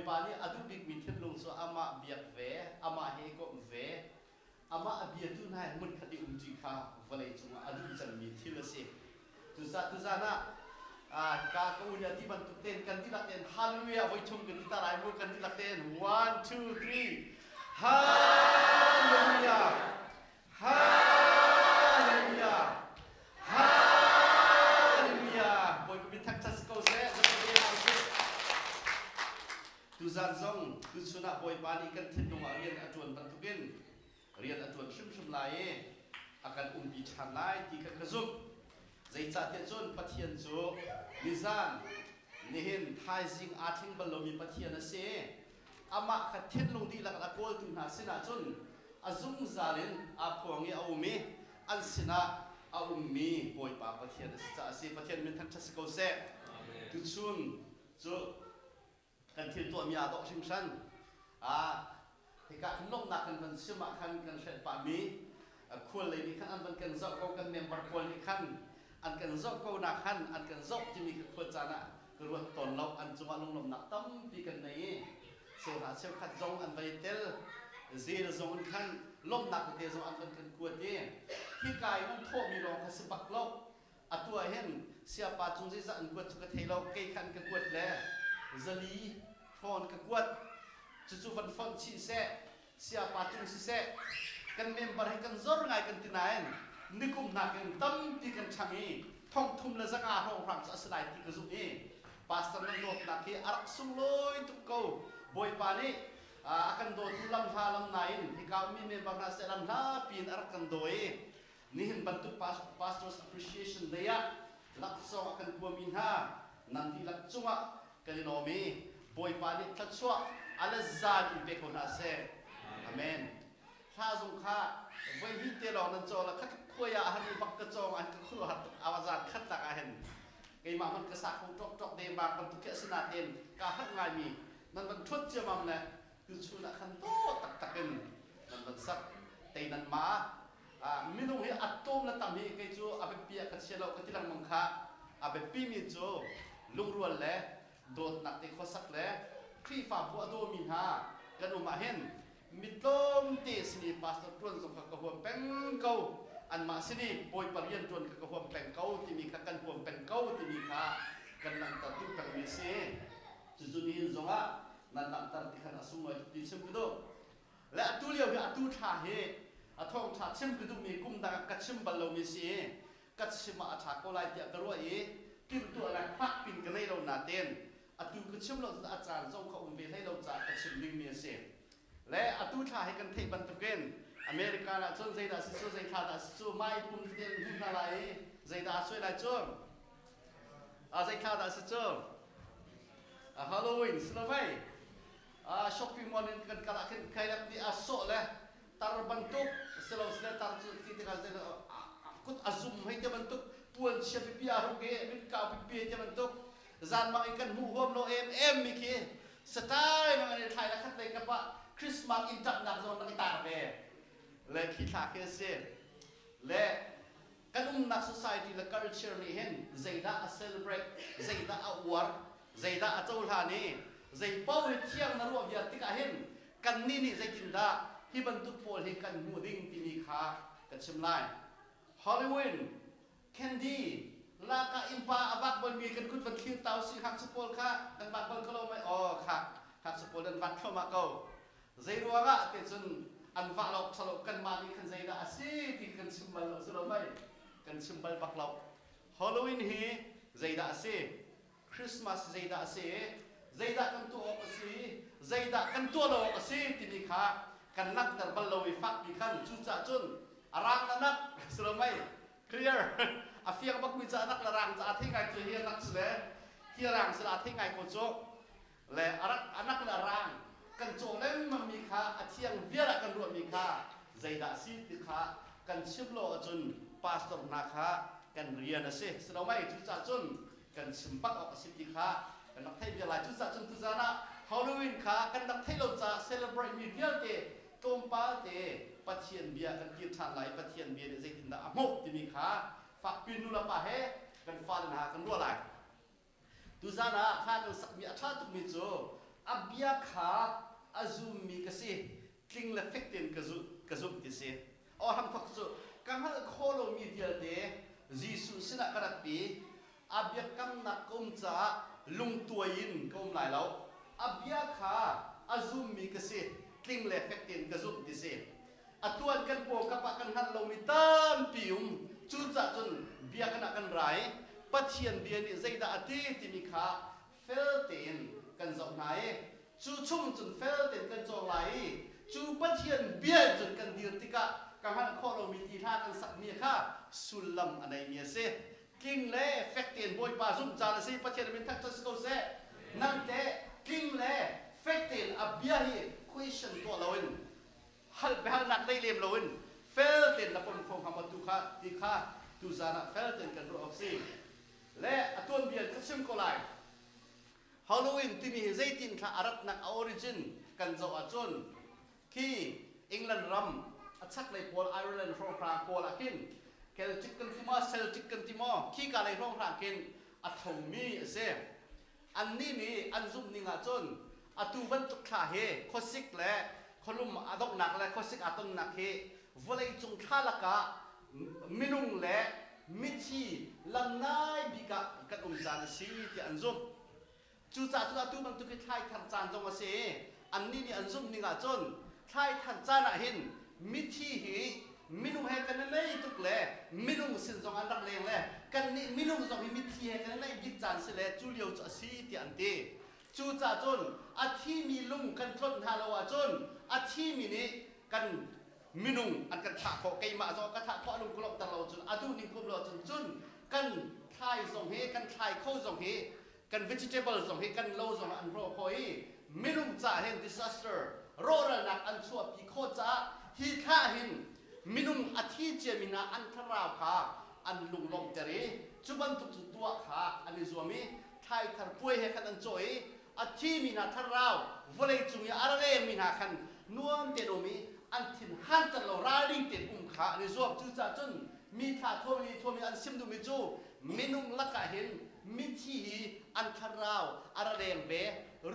ปานี่อดุบิกมีเทมลงโซอามาเบียกเวอามาเฮก็เวอามาเบียตุนายมันคดีจีค่ะวันนี้จุงอดุจันมีที่ละสิตุซานะกากูเนี่ยที่มันตุเต้นกันที่ละเต้นฮาเลลูยาไว้ชมกันที่ตาลายมือกันที่ละเต้น one two three ฮาเลลูยาฮาเลลูยาฮาเลลูยาบอยมีทักทัศน์เขาเสียจะเป็นยังไงตุซานซงตุสุนัขบอยปานีกันทิ้งลงมาเรียนอจวนบรรทุกินเรียนอจวนชุ่มๆลายอาการปีชันลายที่กระซุบใจจัดเทียนจนปะเทียนจูนิซานนี่เห็นไทยสิงอาทิงบอลลูมีปะเทียนนะเสียอามาขัดเทียนลงดีหลักตะโกนถึงหาสินะจนอาซุ่มซาลินอาพวงเงาอุมีอันสินะอาอุมีบอยปาปะเทียนจะเสียปะเทียนมันทั้งชัสโกเซตุชุนจูกันที่ตัวมีอาดอกชิมชันที่การลงนักกันมันชิมะขันกันเช่นปามีควรเลยนี่ขันอันมันกันจะเอากันเมมเบอร์ควรนี่ขันอันกันจบก็นักขันอันกันจบที่มีควรจะนะคือว่าตอนเราอันจังหวะลงลมนักตั้มปีกันในเสียหาเสียขัดจงอันไปเตลเสียจงอันขันลมนักเตจงอันกันควรเย่ที่กายมันโทมีรองขัดสบักโลกอัตัวเห็นเสียปาจงจะอันควรทุกเทเราเกยขันกันควรแล้วจะลีฟอนกันควรจู่ๆวันฟอนชีเสเสียปาจงชีเสกันเมมเบอร์ให้กันจดไงกันที่ไหนนึกนักกันตั้มที่กันช่างนี้ท่องทุ่มและสังอาห้องพระสัสดาที่กระสุนนี้ปาสตันโนดนักที่อารักสุงลอยทุกเขาบอยปานี้akan do tulam halam nain hikami me bangna selam na pin arakan doi nihin bantu pastors appreciation daya lakso akan puamin ha nanti lakcunga kalinomi boy pani tlatswa ala zan impeko na se amen kha zung kha voi hi te lo nan cho la khat khoya han bak ka chong an ka khulu hat awazan khat tak a hen kai ma man ka sa khu tok tok de ba kan tu ke sina ten ka hat ngai mi nan ban thut che mam neคือชุนขันโตตักตักกันนั่นมันสักแต่นั่นมาไม่ต้องให้อัดต้มแล้วตั้งมีกันจูอาเปปีกันเชลล์กันที่หลังมังค่าอาเปปีมีจูลุงรัวแล้วโดดนักเตะข้อสักแล้วครีฟ้าหัวโดมินหากันอุมาเห็นมิต้มเตสนีพาสต์ตรวนส่งกับหัวแป้งเก่าอันมาสินีปอยปริยันตรวนกับหัวแป้งเก่าที่มีกันหัวแป้งเก่าที่มีค่ากันนั่งตัดตุ้งแป้งมีเสียจุดนี้จงอ่ะนั่นนั่งตัดที่ขณะสมัยที่เชื่อมกระดูกและตัวเลี้ยวคือตัวท่าเหตุท้องท่าเชื่อมกระดูกมีกุมดังกัดเชื่อมบอลลูมีเสียกัดเชื่อมอาถรรพ์ก็ไล่เดียกระโดดกินตัวอะไรพักปินกันให้เราหนาเต้นตัวกัดเชื่อมเราอาจารย์ส่งเขาอุ้มไปให้เราจากกัดเชื่อมลิงมีเสียและตัวท่าให้กันเทบันตุกินอเมริกาละจนใจดาสิจูใจท่าดาสิจูไม่ปุ่มเตียนหุ่นอะไรใจดาช่วยอะไรจูใจท่าดาสิจูฮาโลวีนสโลว์shopping mall ini kan kalau kayak di asok lah terbentuk selalu tar kita kan akut azum hai dia bentuk puan siapa piar oke min kau pipi dia bentuk zan mang ikan muhom lo miki style mang ini Thai lah kan mereka pak Christmas intak nak zon nak tar be le kita kese le kan nak society le culture ni hen zaida a celebrate zaida a war zaida a tolhani zai pau he thiang na ro via tika hen kan ni ni zai tin da hi ban tu pol he kan mu ding ti ni kha kan sim lai Halloween candy la ka impa abak bon mi kan kut van khil tau si hak supol kha dan bak bon kalo mai kha hak supol dan vat thoma ko zai ro ga te chun an va lok salok kan ma ni kan zai da asi ti kan sim bal lo selo mai kan sim bal bak lok Halloween hi zai da asi Christmas zai da asi zaida kan tu ok si zaida kan tu lo ok si ti ni kha kan nak dar bal lo fak bi kan chu cha chun arang na nak selomai clear afiang bak mi cha nak larang cha thi ngai tu hi nak sle hi rang sla thi ngai ko cho le anak na rang kan cho lem ma mi kha athiang viara kan ro mi kha zaida si ti kha kan chim lo chun pastor na kha kan rian ase selomai chu cha chun kan simpak ok si ti kha kan nak thai bia lai chu sa chun tu zana Halloween kha kan nak thai lo cha celebrate mi rial te tom pa te pathian bia kan ki than lai pathian bia de zai tin da amok ti mi kha fak pin nu la pa he kan fa na kan ro lai tu zana kha kan sak mi atha tu mi chu abia kha azumi kasi kling la fekten kazum tise or ham thok so kam ha kholo media de jisu sina karat pi abia kam na kum cha lung tuain kom lai lo abia kha azumi kasi kling la fekten kazum tise atuan kan po kapa kan han lo mi tam pium chu cha chun bia kana kan rai pathian bia ni zaida ati ti mi kha felten kan zong nai chu chum chun felten kan zong lai chu pathian bia chun kan dir tika kan han kholo mi ti tha kan sak mi kha sulam anai mi se king le felten boy pa zum cha la se pathian min thak chos ko se nang te king le felten abia hi question to lawin hal behal nak dai lem lawin felten la pon phong ham tu kha ti kha tu zana felten kan ro oxi le atun bian ka sim ko lai Halloween timi zaitin kha arat nak origin kan zo achon ki England ram achak lai pol Ireland from Frank pol akin Celtic kan timo Celtic kan timo ki ka lai from Frankin athong mi se anni mi anzum ninga chon atu ban tuk kha he khosik le kholum adok nak le khosik aton nak he volei chung khalaka minung le mithi lamnai bika kan umjan si ti anzum chu cha chu atu bang tu ki thai than chan jong ase anni ni anzum ninga chon thai than chana hin mithi hi minung he kan nei tuk le minung sin jong an rak leng le kan ni minung jong hi mithi he kan nei bik chan se le chu liu cha si ti ante chu cha chon athi mi lung kan thot ha lo wa chon athi mi ni kan minung an kan tha kho kai ma zo ka tha kho lung kulok ta lo chun adu ning kum lo chun chun kan thai jong he kan thai kho jong he kan vegetable jong he kan lo jong an ro khoi minung cha hen disaster ro ra nak an chua pi kho cha hi kha hin minung athi che mina an thara kha an lung long tere chuban tu tua kha an zuami thai thar pui he kan an choi athi mina tharau volei chungi arale mina khan nuam te romi an thin han tan lo ra ring te kha ni zuap chu cha chun mi tha thomi an sim du mi chu minung laka hin mi thi an tharau araleng ve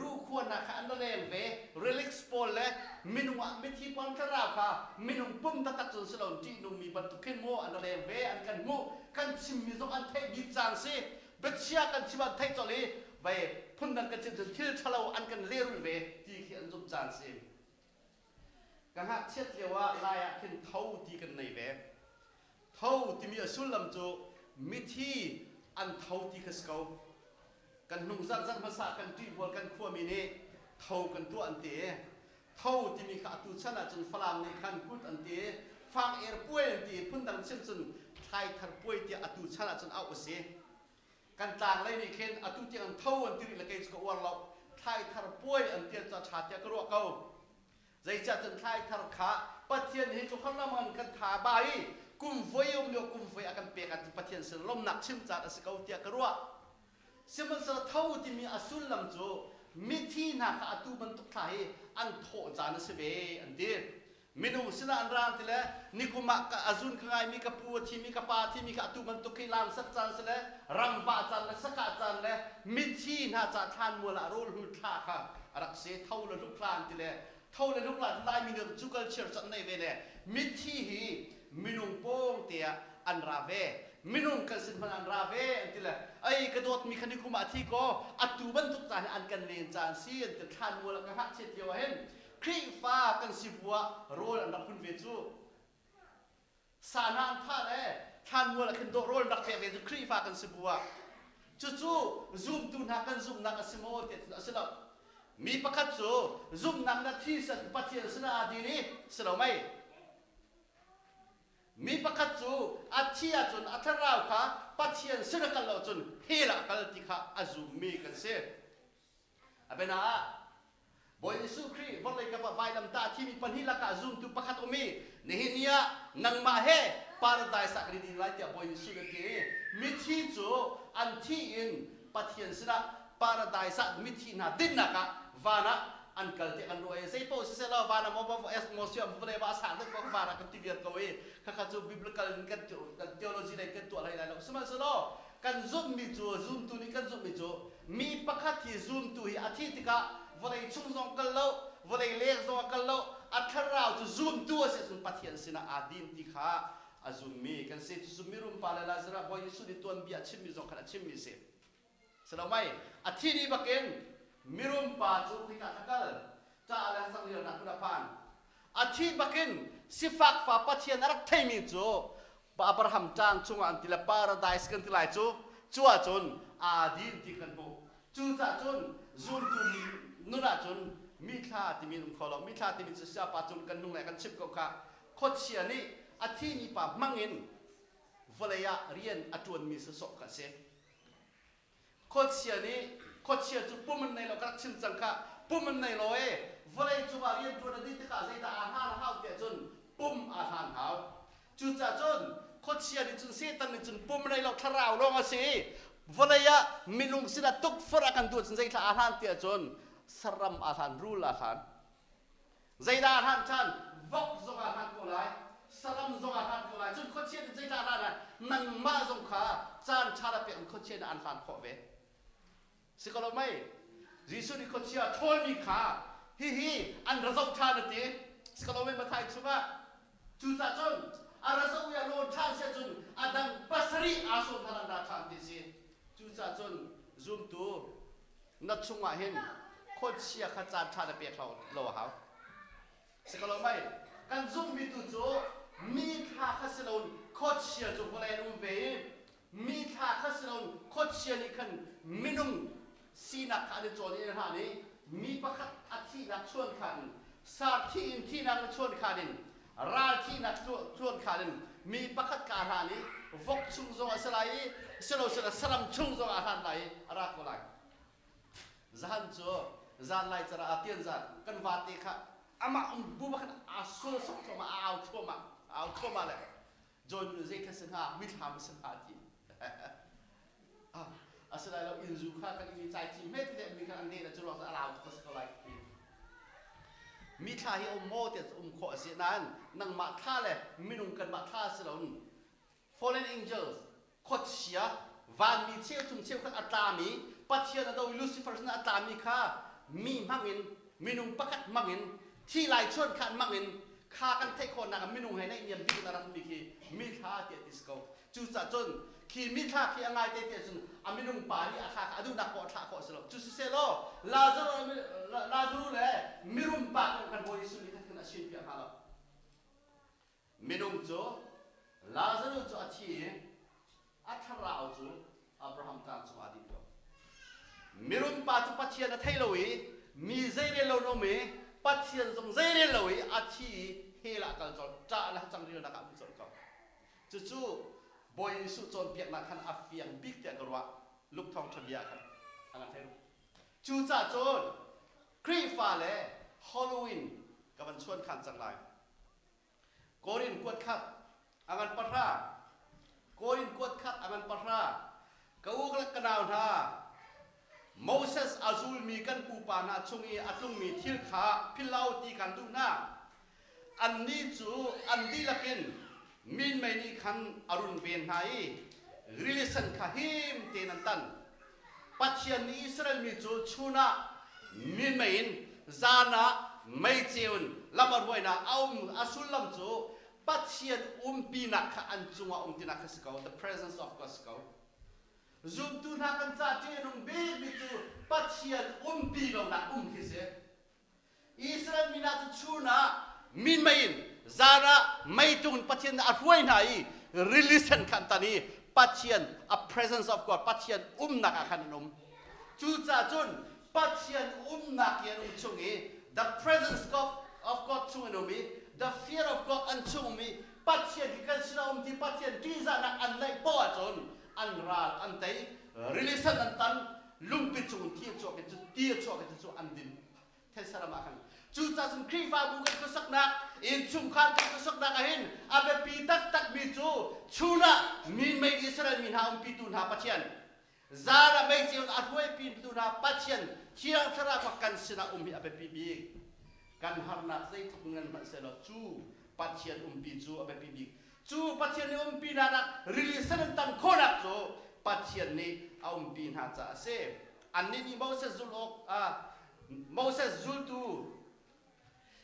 ru khwan na kha an leng ve relax pol le minung mi thi pon tharau kha minung pum ta ta chun selon ti nung mi ban tu ken mo an leng ve an kan mo kan sim mi zo an thai bi chang se betsia kan chiban thai choli vai phun dan kan chin thil thalo an kan leru ve ti khi an zum chan se kan ha chet lewa laya kin thau ti kan nei ve thau ti mi asul lam chu mi thi an thau ti khaskau kan nung zat zat masa kan ti bol kan khua mi ne thau kan tu an te thau ti mi kha tu chana chun falam ne khan put an te fang er puai an ti phun dan chen chun thai thar puai ti atu chana chun au se kan tang lai ni khen atu ti an thau an ti la kai ko war lo thai thar puai an ti cha cha ti ka ro kau zai cha chun thai thar kha pathian hi chu kham lam an kan tha bai kum voi lo kum voi akan pe kan pathian se lom nak chim cha as kau ti ka ro siman sa thau ti mi asul lam chu mi thi na kha atu ban tu thai an tho cha na se be an dir minu sina an ran ti le nikuma ka azun ka ngai mi ka pu thi mi ka pa thi mi ka atu ban tu ki lam sak chan se le ram ba chan le saka chan le mi thi na cha than mu la rol hu tha kha arak se thau le lu klan ti le thau le lu klan lai mi ne chu culture chan nei ve le mi thi hi minung pong te an ra ve minung kan sin man an ra ve an ti le ai ka dot mi khani kuma thi ko atu ban tu chan an kan len chan si an te than mu la ka ha che ti wa hen kri fa kan si bua rol an ra khun ve chu sana an tha le than mu la kan do rol rak ve chu kri fa kan si bua chu zoom tu na kan zoom na ka simo te asila mi pakhat chu zoom na na thi sa pathian sina adi ni silo mai mi pakhat chu athia chun atharau kha pathian sina kal lo chun hela kal ti kha azum mi kan se abena boy Yesu Kri volai ka vai lam ta thi mi pan hi la ka zoom tu pakhat omi nehinia nang ma he paradise akri di lai ti boy Yesu ke mi thi chu an thi in pathian sina paradise mi thi na din na ka vana an kal te kan roi sei po se la vana mo mo es mo sia mo le ba sa de ko vana kan ti vier ko e kha chu biblical kan theology lai kan tu lai lai lo sma so lo kan zoom mi chu zoom tu ni kan zoom mi chu mi pakhat hi zoom tu hi athi tika vơi chung dòng cân lâu vơi lê dòng cân lâu thar rau tu zoom tua se sun pathian sina adin ti kha azum mi kan se tu mi rum pala lazara boy su di tuan bia chim mi zong kana chim mi se selamai athini baken mirum pa chu khika thakal cha ala sang lir na kuna pan athi baken sifak fa pathian arak thai mi chu pa abraham chang chunga antila paradise kan tilai chu chua chun adin ti kan bo chu cha chun zum tu nuna chun mi tha ti min kholo mi tha ti min sa pa chun kan nung lai kan chip ko kha khot sia ni athi ni pa mangin volaya rian atun mi sa sok ka se khot sia ni khot sia chu puman nei lo ka chim chang kha puman nei lo e volay chu ba rian tu na di ta zai ta a ha la hau te chun pum a han hau chu cha chun khot sia ni chun se tan ni chun pum nei lo tharau lo nga se volaya minung sina tuk fara kan tu chun zai ta a han te chun saram a han rul a han zai da han chan vok zong a han ko lai saram zong a han ko lai chun khot sia ni zai ta la nang ma zong kha chan cha la pe khot sia an han kho veสิกลไม่ยิสุนิคนเชียทอยมีขาฮิอันระซงชาดตีสิกลไม่มาไทยชุกะจูจ่าจนอาระซงยาโลนชาเสียจนอาดังปัสรีอาสุนทรันดาชานตีสิจูจ่าจนซุ่มตูนัดชุงว่าเห็นคนเชียขจารชาดเปียกเขาโลหะสิกลไม่กันซุ่มมีตุจูมีขาขัสลนคนเชียจุกอะไรนุ่มเวมีขาขัสลนคนเชียนี่คันมินุงสีนักขันจวนเองฮะนี่มีประคัตอาทินักชวนขันสาธิตที่นักชวนขันราที่นักชวนขันมีประคัตการฮะนี่วกชุงจงอาศัยเสลสละสลัมชุงจงอาหารไหนรักอะไรจันจูจันไลจะระอาเตียนจันกันวาติค่ะอามาบุบกันอาสุสกมาเอาทั่วมาเลยจนเจคสิงหามิทามสิงหาทีอาศัยเราอินจูข้ากันมีใจจีเม็ดเดียวมีกันอันเดียวจะรอสักอะไรก็สักอะไรมีท่าที่โมเดลขอเสียนั้นนั่งมาท่าเลยมีนุ่งกันมาท่าสิเรา fallen angels ขดเสียวันมีเชี่ยวจุงเชี่ยวกันอัตรามีปัจเจียนเราลูซิเฟอร์นั้นอัตรามีค่ะมีมังเงินมีนุ่งประกัดมังเงินที่ลายชนขันมังเงินข้ากันเทคนนักมีนุ่งให้ในเนียมดีกันรัฐมีคีมีท่าเดียดิสโก้จู่จ่าจนขีมิท่าขีอะไรเตะจนอามินุงปานีอาคาอดูนักโคท่าโคสโลจุดเซโลลาซูรุเลยมิรุมปากันบอยสุนิทัศน์กันชินเปียฮาลมินุงโจลาซูรุโจอาชีอัทราโจอับราฮัมตานโจอาดิโจมิรุมปาจุปัจเจียนไทยลอยมีเจเรโลโนเมปัจเจียนจงเจเรลอยอาชีเฮลักกันโจจ้าละจังเรียนนักการโจก็จู่บอยสุจนเปียกนักขันอัฟเฟียงบิ๊กเตียกรัวลูกทองชนยาขันอันนั้นเท่จู่จ่าโจนครีฟ้าเล่ฮอลโลวีนกับวันชวนขันจังไรโกรินกวดขัดอันนั้นปะท่าโกรินกวดขัดอันนั้นปะท่ากะอุกละกะนาวท่าโมเสสอาซูลมีกันปูปานาชงอีอัตุงมีทิลขาพิลาวตีกันดูหน้าอันนี้จู่อันดีละกินมินไม่นี่ขันอรุณเบียนไฮริลิสันข้าหิมเตนันตันปัจจัยนี้อิสราเอลมีจูชูนะมินไม่อินจานะไม่เจียนลำบากไว้นะเอาอาสุลลำจูปัจจัยปีนักขันจุงว่าตีนักสกาว the presence of God สกาวจุดตัวนักกันจะเจนุงเบียมีจูปัจจัยปีเราหนักคิดเสียอิสราเอลมีนักชูนะมินไม่อินจาระไม่ตุนปัจจัยอัศวินไหน release ขันตานีปัจจัย a presence of God ปัจจัยนักขันนมจู่จ่าจุนปัจจัยนักยันชงเอ the presence of God ชงนมี the fear of God อันชงมีปัจจัยที่กันสนามที่ปัจจัยที่จะนักอันไหนป้อจุนอันราอันไต release อันตันลุงปิดชงที่จวกกันจุดที่จวกกันจุดอันดินเทศรามาขันจู่จ่าจุนครีฟ้าบุกันก็สักนักอินชุมขันก็สักนักเห็นอาเบปีตักมีจูชูนะมินไม่อิสราเอลมินหาปีตุนหาปัจจัยจาระไม่เจียนอัดไว้ปีตุนหาปัจจัยเชียงชราพักกันสนามีอาเบปีบีกันหานักใจทุกเงินมาเสร็จจูปัจจัยปีจูอาเบปีบีจูปัจจัยปีนานักริลิสันตันโคนักจูปัจจัยนี้ปีนาจ่าเซอันนี้มีโมเสสจุลอก Moses Zultu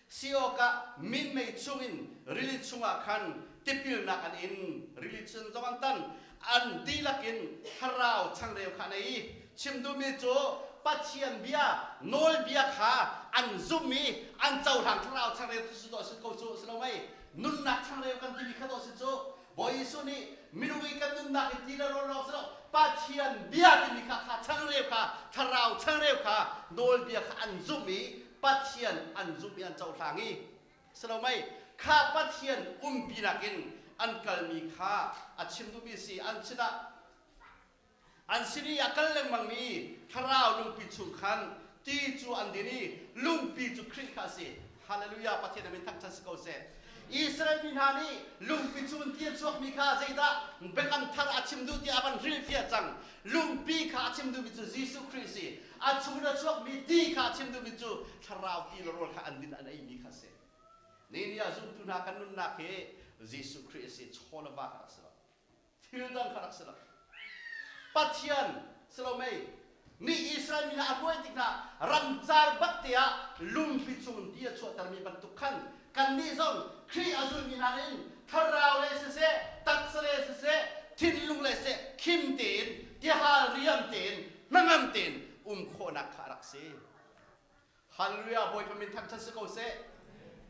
Sioka min mei chungin rili chunga khan tipil na kan in rili chun zongan tan an dilakin harau changreu khanai chimdu mi cho pachian bia nol bia kha an zumi an chau thang harau changreu su do su ko chu slomai nun nak changreu kan tibi kha do su cho boi su ni minui kan nun nak ti la ro ro so pachian bia tibi kha changreu kha harau changreu kha nol bia kha an zumi Patian an zubian chau thangi selomai kha patian pinakin an kalmi kha achim du bi si an china an siri akal leng mangmi tharau lung pi chu khan ti chu an dini lung pi chu khri kha si hallelujah patian min thak chas ko se Israel bin hani lung pi chu ti chuak mi kha zeida bekan thar achim du ti aban ril fia chang lung pi kha achim du bi chu Jesus Christ achuna chuak mi ti kha achim du bi chu tharau ti rol kha andin an ai mi kha se ni ya zum tu na kanun na ke Jesus Christ chola ba kha sa thil dang kha sa patian selomai ni Israel min apoi tik na ramzar baktia lung pi chu ti chu tar mi ban tu khan kan ni zong kri azul min hanin tharau le se tak se se tin lung le se kim tin ti ha riam tin nangam tin khona kharak se hallelujah boy pamin thak chas ko se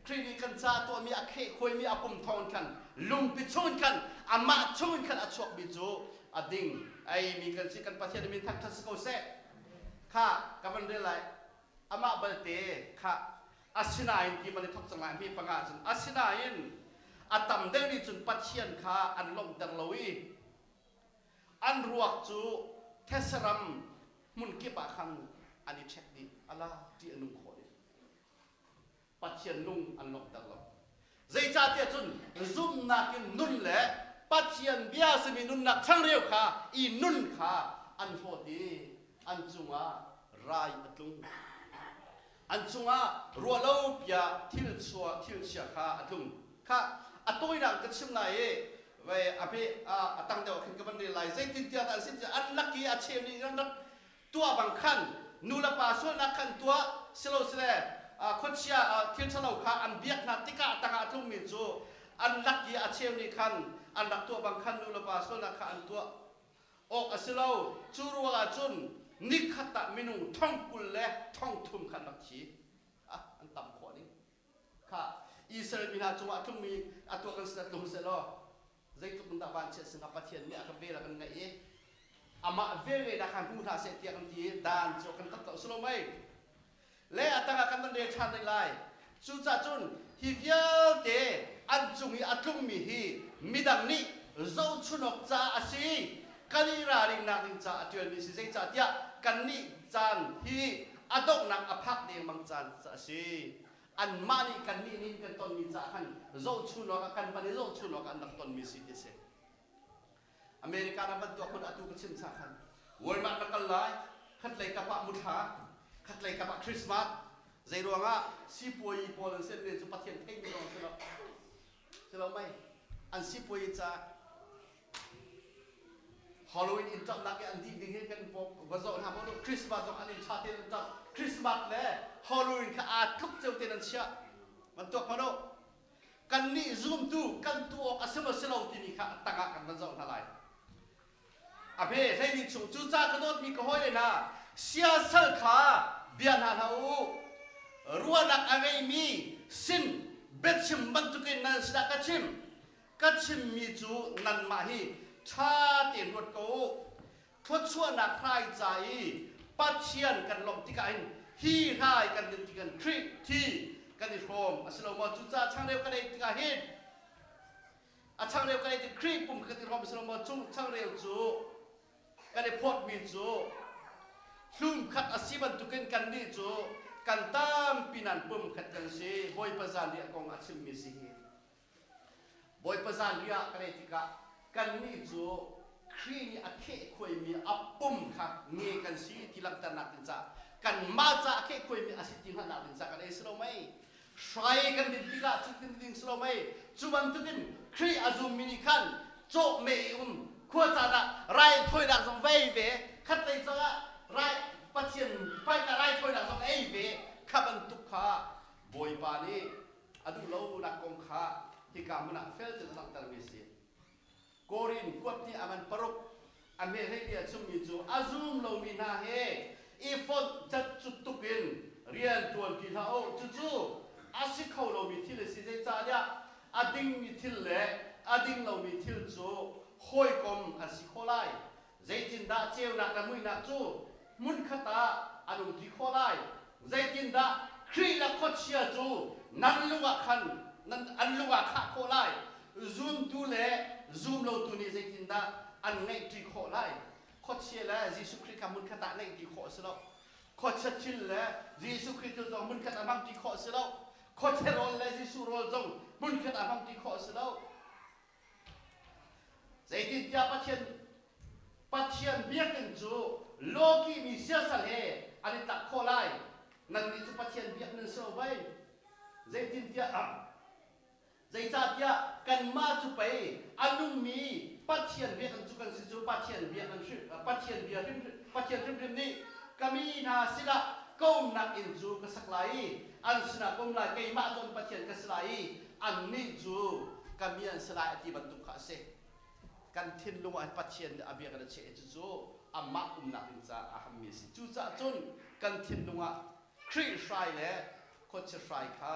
kri ni kan cha to mi akhe khoi mi apum thon kan lung pi chun kan ama chun kan achok bi chu ading ai mi kan si kan pasien min thak chas ko se kha kaban de lai ama balte kha asina in ki mani thok changai mi panga chun asina in atam de ni chun pathian kha an long dar lowi an ruak chu thesaram mun ki ba khang ani check di ala ti anung kho ni pathian nung an long dar lo zai cha te chun zum na kin nun le pathian bia simi nun nak chang reu kha I nun kha an tho ti an chunga rai atlung an chunga rualo pia thil sia kha atlung kha atoi na ka chim lai e ve ape atang de khin ka ban de lai zai tin tia an sin an lucky a chem ni ran tua bang khan nula pa so na khan tua selo sele khotsia thil chalo kha an biak na tika tanga atlung mi chu an lucky a chem ni khan an dak tua bang khan nula pa so na kha an tua ok asilo churu ga chun nikhata minung thong kul le thong thum khan dak chi an tam kho ni kha Israel mina chunga thum mi atwa kan sa tum se lo zai tu bunda ban che singa pathian mi aka bela kan ngai ama vele da kan hu tha se tia kan ti dan cho kan tak to slo mai le atanga kan de chan dai lai chu cha chun hi vial te an chungi atlung mi hi midang ni zo chunok cha asi kali ra ring nak ring cha atuen mi si zai cha tia kan ni chan hi adok nak aphak de mang chan cha si an mani kan ni nin kan ton mi cha khan zo chunok kan pani zo chunok an nak ton mi si te se America na ban to kon atu ka chin cha khan world ma ka lai khat lai ka pa mutha khat lai ka pa Christmas zai ruanga si poi pol sen ne chu pathian thei mi rong selo mai an si poi cha Halloween in top lagi an ding he kan wazo na mo Christmas jong an in chate ta Christmas le Halloween ka a thuk cheu ten an sia man to pano kan ni zoom tu kan tu asema selo ti ni kha tanga kan wazo na lai abe sei ni chu chu cha ka dot mi ko hoi na sia sal kha bian han hau ruanak angai mi sin betchim bantukin nan sida kachim mi chu nan ma hi cha tiền luật cố thuốc xua nạc khai giải bắt chiên cần lòng tí cả hi khai cần được cần trip thi cần được hồn à silo mà chúng ta trang đều cái này tí cả hết trang đều cái này tí creep cùng cần được hồn silo mà chúng trang đều chú cái này pot min chú lum khát à si ban tu cần đi chú cần tam pinan bum khát cần si boy pazan dia kong à sim mi si boy pazan dia cái này tí cả kan ni chu khri ni akhe khoi mi apum kha nge kan si tilam tan nak tin cha kan ma cha akhe khoi mi asiti han nak tin cha kan eslo mai shrai kan din tila chu tin ding slo mai chu ban tu din khri azum mini khan cho me khua cha da rai thoi dak song vai ve khat lai cha rai ปัจเจียนไปกระไรถอยหลังต้องเอ้ยเวขับันตุกขาบอยปานีอดูเรานักกงขาที่กามันเฟลจะตั้งแต่เมื่อสิโกรินกวดที่อามันปรุกอเมริกาชุมมิจูอาซุมเรามีนาเฮอีฟอนจัดจุดตุกินเรียนตัวกีฬาโอ้จู่อาศิเขาเรามีที่เลยสิเจจ่าเนี่ยอดิ่งมีที่เลยอดิ่งเรามีที่จู่ห้อยกลมอาศิโคไลใจจินดาเจียวนักละมุยนักจู่มุนขตาอนุที่โคไลใจจินดาครีละโคเชียจู่นั่นลูกขันนั่นอันลูกขาโคไลซูมดูเลยซูมเราตัวนี้ใจจินดาอันไงที่โคไลโคเชียละยิสุคริกามุนขตาไงที่โคสลบโคชัดชิลละยิสุคริตจงมุนขตาบังที่โคสลบโคเชโรลละยิสุโรลจงมุนขตาบังที่โคสลบใจจินดาปัจเจียนเบียกันจูโลกีมีเสียสละอันนี้ตักโคไลนั่นนี่จูปัจเจียนเบียกันเสียไว้ใจจินดาใจจัดยากันมาจูไปอันนุ่มมีปัจเจียนเบียกันจูกันสิจูปัจเจียนเบียกันชื่อปัจเจียนเบียริมปัจเจียนริมนี่ก็มีนาสิละก้มนักอินจูก็สักไหลอันสนะก้มไหลไก่มาจนปัจเจียนก็สลายอันนี้จูก็มีอันสลายที่บรรทุกข้าเสกันทิ้งลงไอ้ปัจเจียนอาเบียกันเชจจูอามานักอินจ้าอาหมีสิจูจ้าจนกันทิ้งลงอ่ะครีสไลเล่โคชไลค่ะ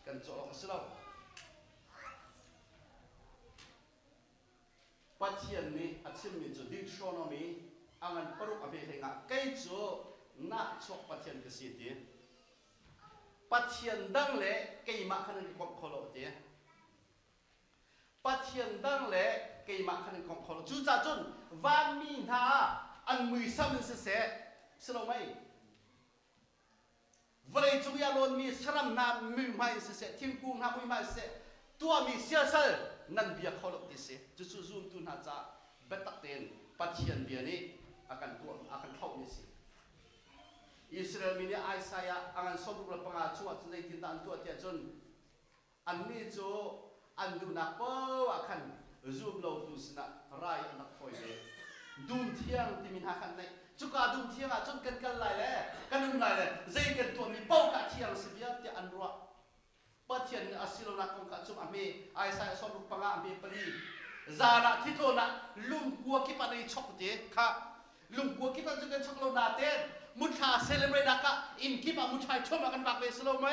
กันโจก็สลายปัจเจียนนี้อาชีพมีจูดิทรอนอมีอันนั้นปรุกอเบเหงะใกล้จูนักชกปัจเจียนก็สิทธิ์ปัจเจียนดังเล่ใกล้มาขันกองโคโลเดียปัจเจียนดังเล่ใกล้มาขันกองโคโลจูจ่าจุนวันมีนาอันมือซ้ำเสียสโลไม่วันนี้จุยาลอนมีสลัมน้ำมือไม่เสียทิ้งกุ้งน้ำมือไม่เสียตัวมีเสียเสียนั่นเบียร์เขาหลอกดิเสียจู่ๆซูมตุนหาจ้าเบ็ดตักเต็นปัจเจียนเบียร์นี้อาการตัวอาการเข้านี่สิอิสราเอลมีเนี่ยไอซายาอาการสมบูรณ์ปังอาชัวจนได้ติดตามตัวเทียจนอันนี้จูอันดูนักเป้าอาการซูมเราดูสินะไรอันนักคอยเลยดูเที่ยงที่มีหากันในจุกาดูเที่ยงอ่ะจนกันไหลเลยกันนุ่มไหลเลยใจกันตัวมีเป้ากัดเที่ยงสิเบียร์ที่อันรัวปัจเจียนอาศิลนักของการจุ่มอเมไอซายสมบูรณ์ปังอาอเมปรีจาระที่โตนะลุงกัวกิปันในช็อกเด็กค่ะลุงกัวกิปันจะกันช็อกโลนาเต้นมุชาเซเลบรตนักะอินกิปันมุชาชมกันบักเวสโลไหม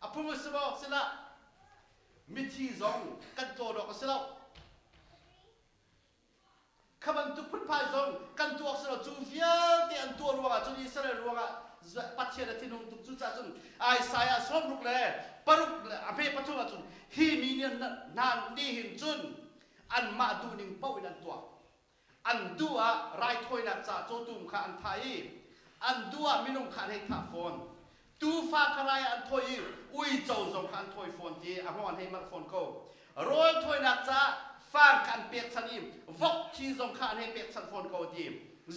อภูมิสโลสิละมิทีซองกันโตดอกสิละขบันตุพุทธพายซองกันตัวสิละจูเฟียที่อันตัวรัวจูอิสราเอลรัวปัจเจียนที่นุ่งตุกจุดจุนไอซายสมรุกเลยปรุกเลยอภิปัตุจุนฮีมีเนียนนานดีหินจุนอันมาดูนิ่งเป้าวินันตัวอันดูอะไรถอยนักจ่าโจตุมขาอันไทยอันดูอะมินุงขาให้ท่าฟอนตูฟ้าขรายอันถอยอุ้ยเจ้าจงขันถอยฟอนที่อ่ะพวันให้มักฟอนเขาโรยถอยนักจ่าฟังกันเปียกสันอิมวกที่จงขันให้เปียกสันฟอนเขาที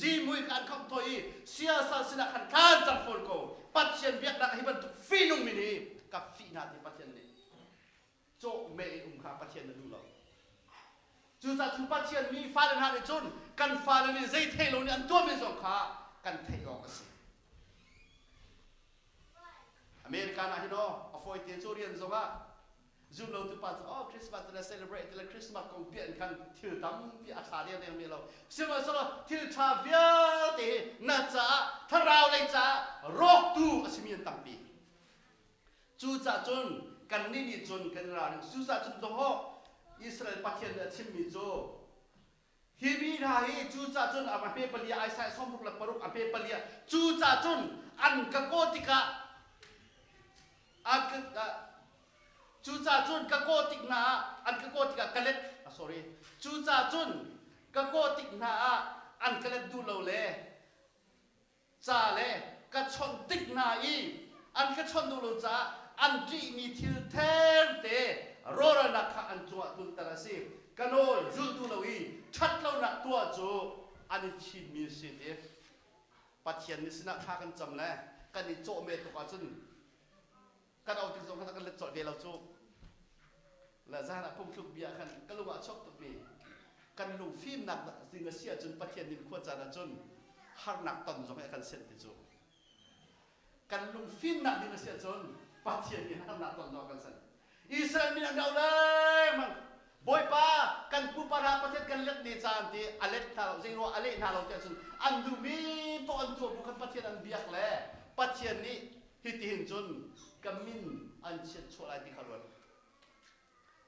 จีมุยกันคำถอยเสียสันสินะขันการจันฟอนเขาปัจเจียนเบียกนักให้บรรทุกฟีนุ่งมินีกับฟีนาที่ปัจเจียนนี้โจเมย์ขาปัจเจียนนั่นดูเราจู่ๆจู่ปัจเจียนมีฟ้าเดินหาในจุนกันฟ้าเดินในใจเทลนี่อันตัวมีสองขากันเทออกกันสิอเมริกานะฮิโนอฟอยเตียนจูเรียนส่งอ่ะจุนเราตุปัจอ๋อคริสต์มาสจะเซเลบรตเลยคริสต์มาสคงเปลี่ยนกันที่ตั้งที่อาชาเดียนมีเราซึ่งว่าสำหรับที่ชาเวียตีน่าจะถ้าเราเลยจะรอกตูอาชิมีนตั้งปีจู่ๆจุนกันนี่จุนกันราจู่ๆจุนตัว อิสราเอลปัจเจียนชิมมิโจฮิบีราฮีจูจ่าจุนอาเปเปลียไอซายสมบุกลักปรุกอาเปเปลียจูจ่าจุนอันกะโกติกะอันกะจูจ่าจุนกะโกติกนาอันกะโกติกะกะเล็ดsorry จูจ่าจุนกะโกติกนาอันกะเล็ดดูโลเลจ่าเลกะชนติกนาอีอันกะชนดูโลจ่าอันจีมีทิลเทนเตโรรานักขันจัวตุนตระซีกันโอจุลตุลวีชัดเราหนักตัวจูอันนี้ชินมีสิเดปัจเจียนนิสนาข้ากันจำเลยกันนี่โจเมตุกาจุนกันเอาติดสงกันเล็ดโจเดลจูและจานะพุ่งทุกเบียกันกันลูกว่าชอบตุกมีกันลูกฟิล์มหนักสิ่งเสียจนปัจเจียนนินขวดจานะจุน har nak ton zong akan sen ti chu kan lung fin nak ni sia chon pathian ni har nak ton zong kan sen Israel min ang daulay man boy pa kan pu para pathet kan let ni chan ti alet thal jing ro ale na lo te chun an du mi to an tu bu kan pathian an biak le pathian ni hi ti hin chun kamin an chet cholai ti khalwan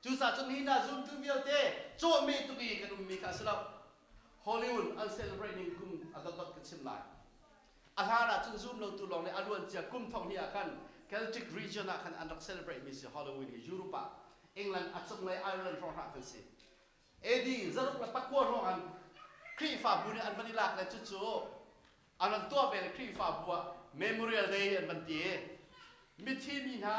chu sa chun hi na zum tu vial te cho me tu ki kan mi ka salap Hollywood an celebrating kum adot ka sim lai alhara chun zoom lo tu long le alwan chia kum thong hi akan Celtic region akan anak celebrate mi si Halloween hi Europa England at sung lai Ireland from hakan si edi zaruk la pakwa ro an kri fa bu ni an manila la chu chu anan to be kri fa bu memorial day an ban ti mi thi mi na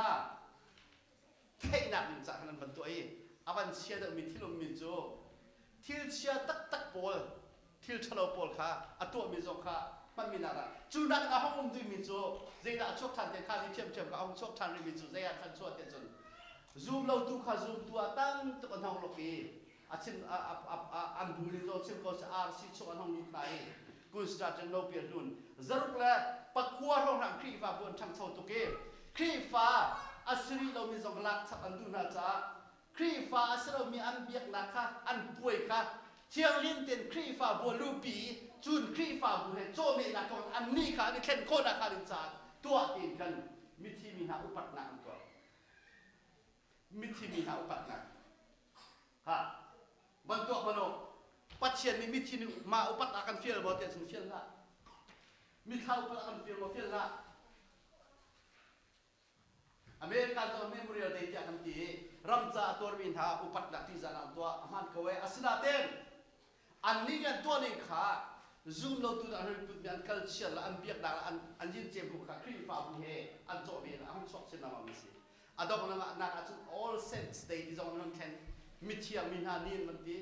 thei na min cha kan ban to ai awan sia da mi thilum min chu thil sia tak tak pol thil chalo pol kha atu mi zo kha pan mi na ra chu na ka hong du mi chu zai da chok than te kha ni chem chem ka hong chok than ri mi chu zai ya than chot te chun zoom lo tu kha zoom tu atang to kan hong lo ki achin an bu ni zo chim ko sa ar si chok an hong lu nai ku sta chen lo pi lun zaruk la pakwa ro ram kri fa bon thang chho tu ke kri fa asri lo mi zong lak chak an du na chaครีฟ้าสเรามีอันเบียกนักค่ะอันป่วยค่ะเชียงลินเต็นครีฟ้าบัวลูปีจุนครีฟ้าบัวเฮโจเมนักของอันนี้ค่ะนี่เข็นโคนักค่ะดิจ่าตัวตีนกันมิที่มีหาอุปัตนักก่อนมิที่มีหาอุปัตนักฮะบางตัวพนปัจเจียนมีมิที่มาอุปัตนักกันเฟียลบ่เตียนเฟียลละมิเข้าอุปัตนักกันเฟียลบ่เฟียลละอเมริกันตัวเมมโมเรียลเดย์กันตีรำจ่าตัววินหาอุปัตนักที่จะนำตัวมันก็เวอสินาเต็นอันนี้กันตัวนี้ค่ะซูมเราตัวนั้นเป็นการคัลเชอร์ละอันเบียกดังอันยินเจมบุกครีฟ้าบุเฮอันโจเบนอันชอบเช่นนั้นมาสิอันดอกนั้นนักจุด all saints day ที่จะมันแทนมิเชียมินานีมันตี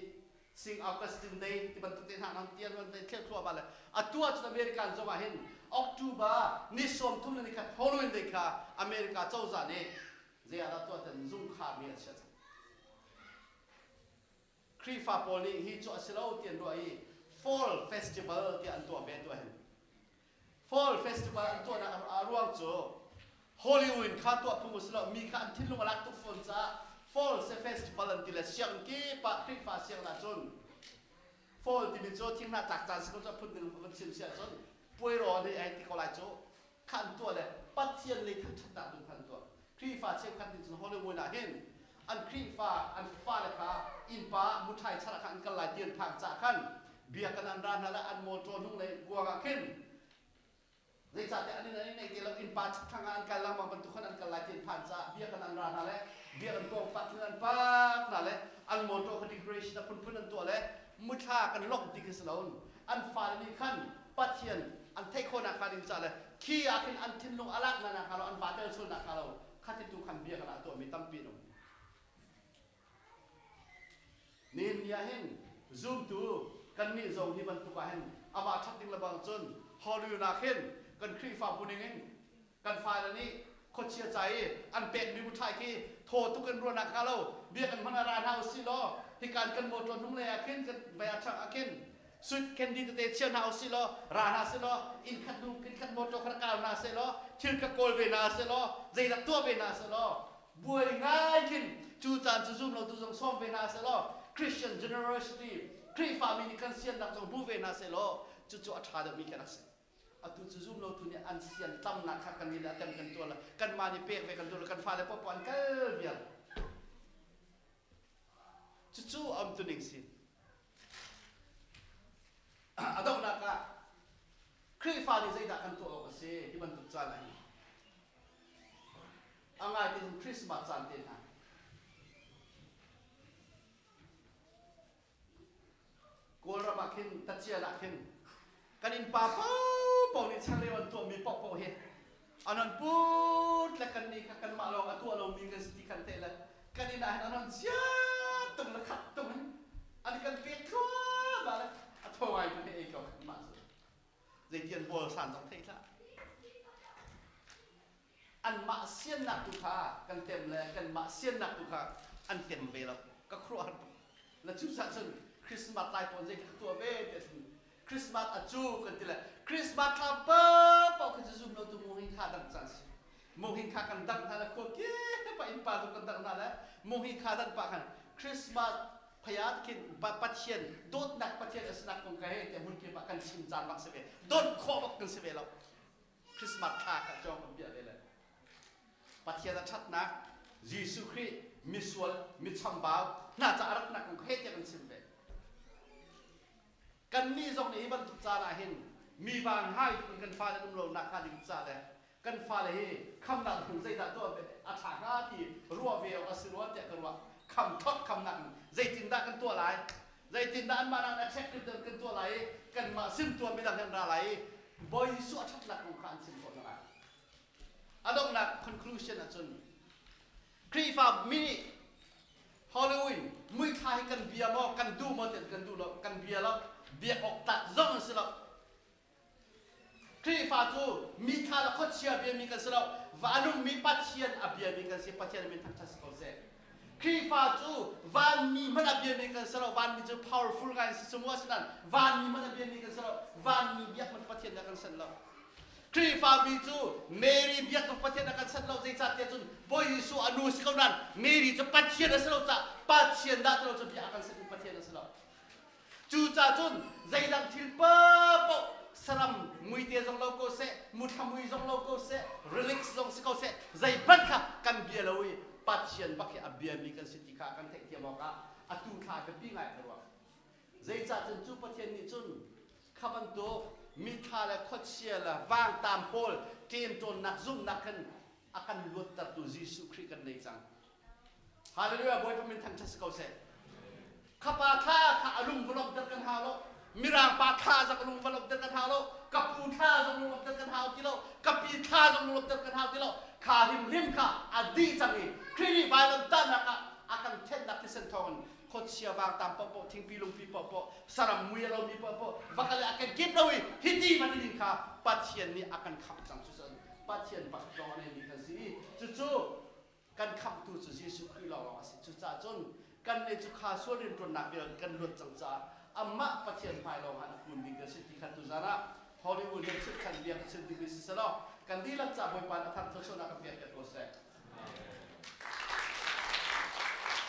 ซิงออกัสตินเดย์ที่มันตุกเตนหานังเตียนมันเที่ยวทั่วไปเลยอันตัวจุดอเมริกันจะมาเห็นออกตุบานิสมทุ่มนี่ค่ะฮอลโลวีนเดย์ค่ะอเมริกาเจ้าจานเนี่ยเจ้าตัวเป็นซุ่มขามีอะไรเช่นครีฟ้าโพลีฮิจูอัสเลาเตียนด้วย Fall Festival ที่อันตัวเป็นตัวเห็น Fall Festival อันตัวนั้นรวมจู Hollywood ข้าตัวพุ่งสุดแล้วมีการทิ้งลงมาลักทุกคนจ้า Fall Festival อันที่ละเสียงกี้ปะครีฟ้าเสียงละจน Fall ที่มีจูทิ้งหน้าจากจานสิ่งที่พูดถึงมันเสียงเสียจนป่วยรอในไอ้ที่เขาไล่จูขันตัวเลยปัจเจียนเลยทั้งชัดดาบดูขันตัวครีฟ้าเสียงขันที่จน Hollywood น่ะเห็นอันครีฟ้าอันฟ้าเลยค่ะอินป้ามุทัยชนะขันกันหลายเดือนทางจากขันเบียกันอันร้านนั่นแหละอันโมโตนุ่งเลยกลัวกันขึ้นในจากแต่อันนี้ในที่เราอินป้าทางอันกันละมันบรรทุกขันอันกันหลายเดือนผ่านจากเบียกันอันร้านนั่นแหละเบียกันกองปัดเงินป้านั่นแหละอันโมโตคดีเกรชนะพุ่นนั่นตัวเลยมุทากันล็อกดิกิสลอนอันฟ้านี่ขันปัดเทียนอันเทคโนอาคาดินจากเลยขี้อาคินอันทิ้งลงอาลักนั่นนะครับเราอันบาเตอร์ชนนะครับเราข้าที่ตัวขันเบียกันตัวมีตั้มปีนนี่เนี่ยเห็นซูมตัวกันนี่ส่งที่มันตุกเห็นอามาชัดดิ้งระบางจนฮอลลีวูดนักเห็นกันครีฟ้าบุญเองกันไฟแล้วนี่คนเชียร์ใจอันเป็นมีบุตรไทยที่โทษทุกคนรวนักเขาเราเบียกันมันราดเฮาสิล้อที่การกันหมดจนทุ่งเลยอาคินกันไปอาชักอาคินสุดแคนดิเดตเชียร์เฮาสิล้อราดเฮาสิล้ออินขัดดูอินขัดหมดจนขนาดนาสิล้อชื่อกโกลเวนาสิล้อใจดักตัวเวนาสิล้อบวยง่ายขึ้นจูจานจูซุ่มเราตัวจงซ้อมเวนาสิล้อChristian generosity ครีฟ้ามีนิคันเซียนนักจงบูเวนัสเซโลจู่ๆอัฐาเดมีแค่นั้นสิอัตุจู่ๆเราทุเนี่ยอันเซียนตั้มนักกันนี่แหละเต็มกันตัวละกันมานี่เปียกไปกันตัวละกันฟ้าเลยปอปอนกันเบียร์จู่ๆอัมตุนิงสิอันนั้นนักอะครีฟ้านี่ใจดักกันตัวก็สิที่มันตุกจานไหนอังไงที่คริสต์มาสจันเต็นฮะกลัวเรามาขึ้นตัดเชียร์ละขึ้นกันอินป้าปูปองนี่ช่างเรียวันตัวมีปอกปองเห็ดอันนั้นปูดและกันนี่กันมาลองตัวเรามีกันสติกันเตะละกันนี่นะอันนั้นเสียตรงละขัดตรงนั้นอันนี้กันเปียกทั่วมาเลยอันทั่วไปมันเองก็มาสุดเจียนบัวสันสองเท่ละอันมาเสียนหนักตุกากันเต็มเลยกันมาเสียนหนักตุกาอันเต็มไปแล้วก็ครัวและชุดสัตว์คริสต์มาสไลฟ์ปนใจกับตัวเบ้แต่คริสต์มาสอาจูกันทีละ คริสต์มาสคลับเปอร์ปอกคือจะซุ่มเราตัวโมหิคาดังจังโมหิคากันดังท่านละคนเก๋ไปอินปาตุกันดังนั่นแหละโมหิคาดังปะกันคริสต์มาสพยาธิกินปัจเจียนโดดนักปัจเจียนสนักคงกระเฮแต่มุนกินปะกันชิมจานบักเสเวโดนขอบักกันเสเวเราคริสต์มาสข้าข้าจองกันเบียดเลยปัจเจียนชัดนักยิสุคริสต์มิสวลมิชัมบาวน่าจะอารักนักคงกระเฮแต่กันชิมเวกันมีตรงนี้บรรทุกจานอาหินมีบางให้กันฟ้าและนุ่มโลนักการดิบจานเลยกันฟ้าเลยคำนักถึงใจดัดตัวเป็นอาถรรพ์ที่รัวเวลอสุรวัตเจกันว่าคำทอดคำนักใจจินดากันตัวไหลใจจินดาอันมานักเช็คกันตัวไหลกันมาซึ่งตัวไม่ดังกันอะไรบอยสวดชัดหนักของการสิ่งคนอะไรอารมณ์หนัก conclusion นะจนครีฟามินิฮอลลีวูดมือไทยกันเบียร์มอกันดูมาเต็มกันดูแล้วกันเบียร์แล้วเบียร์ออกตัดจ้องสิแล้วครีฟาจูมีทาละคดเชียเบียร์มีกันสิแล้ววานุมีปัจเจียนอเบียร์มีกันสิปัจเจียนมีทั้งทัศน์เขาเสียครีฟาจูวานมีมันอเบียร์มีกันสิแล้ววานมีจะ powerful กันสิสมัวสินั้นวานมีมันอเบียร์มีกันสิแล้ววานมีเบียร์มันปัจเจียนกันสิแล้วครีฟาบีจูเมรีเบียร์มันปัจเจียนกันสิแล้วใจจัดเดียจุนบอยยิสุอนุสเขานั้นเมรีจะปัจเจียนกันสิแล้วจะปัจเจียนได้เราจะเบียร์กันสิปัจเจียนกันสิแล้วจูจ่าจุนใจดังทิลเปอร์ปสลัมมุยเตียจงโลโกเซมุทามุยจงโลโกเซรีลิกซ์จงสกอเซใจบัดค่ะกันเบียร์เลยปัจเจียนบักเอเบียร์มีกันสิทธิค่ะกันเทคเทียมอกะอตุนค่ะกันปีไงกันวะใจจ่าจุนจูปัจเจียนนี่จุนขับันโตมิทาและคดเชียละวางตามโพลเตรียมตัวนักซุ่มนักกันอาการลุดตัดตัวยิสุคริสต์กันในจังฮาเลลูยาบอยพมินทันชัสกอเซข้าปาท่าข้าอารมณ์วลบเดินกันหาโลมิรางปาท่าจากอารมณ์วลบเดินกันหาโลกับปูท่าจากอารมณ์วลบเดินกันหาที่โลกับปีท่าจากอารมณ์วลบเดินกันหาที่โลข้าริมข้าอดีจังนี่ครีบายลำตันนะคะอาการเทนนักที่เซนทอนคนเชียร์วางตามปอปทิ้งปีลงปีปอปสารมุยเรามีปอปวักอะไรอาการเก็บเลยฮิตดีมาที่ดินข้าปัจเจียนนี่อาการขับจังสุดปัจเจียนปักรอในนี้กันสิจู่ๆกันขับตัวสุดยิสุคริสต์เราสิจู่ๆจนกันในจุขาส่วนเรียนตัวนักเรียนกันหลุดจังจ้าอามาปัจเจียนภายเราหันคุณมีกันสิทธิขัดตุจาระฮอลลีวูดเรียนชุดกันเรียนชุดดีวิสิสละกันดีละจ้าบอยปานทำทุกส่วนนักเรียนกันตัวเสก